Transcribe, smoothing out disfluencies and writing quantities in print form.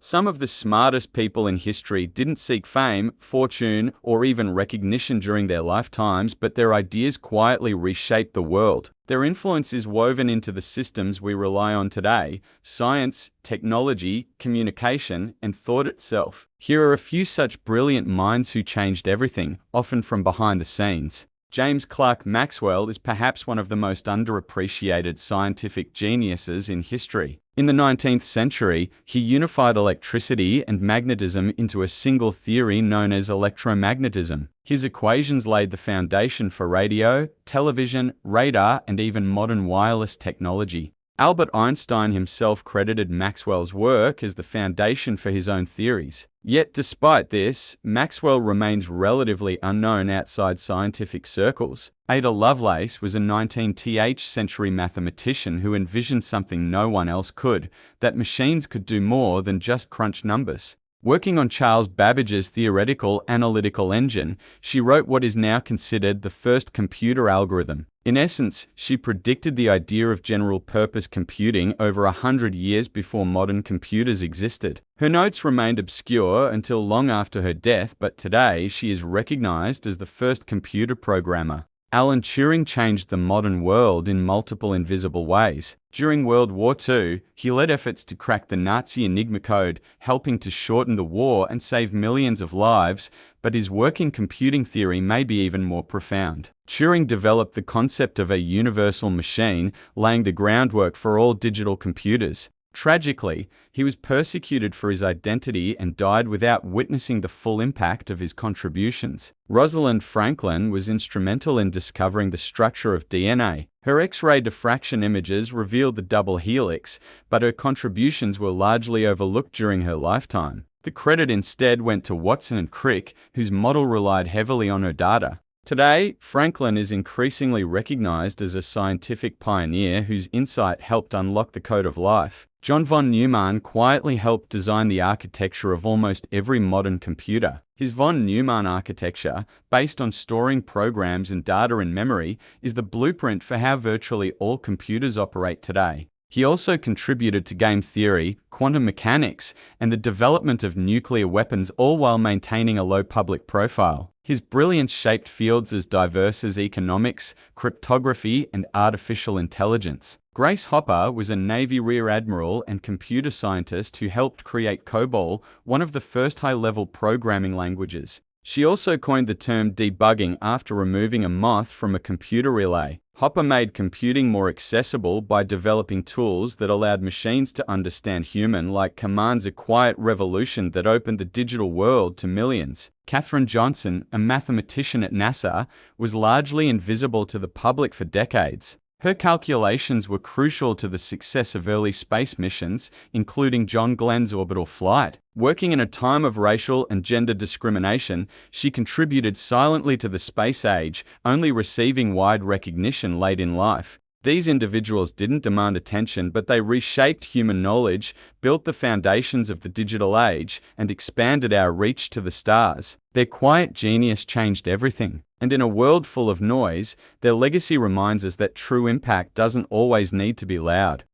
Some of the smartest people in history didn't seek fame, fortune, or even recognition during their lifetimes, but their ideas quietly reshaped the world. Their influence is woven into the systems we rely on today: science, technology, communication, and thought itself. Here are a few such brilliant minds who changed everything, often from behind the scenes. James Clerk Maxwell is perhaps one of the most underappreciated scientific geniuses in history. In the 19th century, he unified electricity and magnetism into a single theory known as electromagnetism. His equations laid the foundation for radio, television, radar, and even modern wireless technology. Albert Einstein himself credited Maxwell's work as the foundation for his own theories. Yet despite this, Maxwell remains relatively unknown outside scientific circles. Ada Lovelace was a 19th century mathematician who envisioned something no one else could: that machines could do more than just crunch numbers. Working on Charles Babbage's theoretical analytical engine, she wrote what is now considered the first computer algorithm. In essence, she predicted the idea of general-purpose computing over 100 years before modern computers existed. Her notes remained obscure until long after her death, but today she is recognized as the first computer programmer. Alan Turing changed the modern world in multiple invisible ways. During World War II, he led efforts to crack the Nazi Enigma code, helping to shorten the war and save millions of lives, but his work in computing theory may be even more profound. Turing developed the concept of a universal machine, laying the groundwork for all digital computers. Tragically, he was persecuted for his identity and died without witnessing the full impact of his contributions. Rosalind Franklin was instrumental in discovering the structure of DNA. Her X-ray diffraction images revealed the double helix, but her contributions were largely overlooked during her lifetime. The credit instead went to Watson and Crick, whose model relied heavily on her data. Today, Franklin is increasingly recognized as a scientific pioneer whose insight helped unlock the code of life. John von Neumann quietly helped design the architecture of almost every modern computer. His von Neumann architecture, based on storing programs and data in memory, is the blueprint for how virtually all computers operate today. He also contributed to game theory, quantum mechanics, and the development of nuclear weapons, all while maintaining a low public profile. His brilliance shaped fields as diverse as economics, cryptography, and artificial intelligence. Grace Hopper was a Navy Rear Admiral and computer scientist who helped create COBOL, one of the first high-level programming languages. She also coined the term debugging after removing a moth from a computer relay. Hopper made computing more accessible by developing tools that allowed machines to understand human-like commands, a quiet revolution that opened the digital world to millions. Katherine Johnson, a mathematician at NASA, was largely invisible to the public for decades. Her calculations were crucial to the success of early space missions, including John Glenn's orbital flight. Working in a time of racial and gender discrimination, she contributed silently to the space age, only receiving wide recognition late in life. These individuals didn't demand attention, but they reshaped human knowledge, built the foundations of the digital age, and expanded our reach to the stars. Their quiet genius changed everything. And in a world full of noise, their legacy reminds us that true impact doesn't always need to be loud.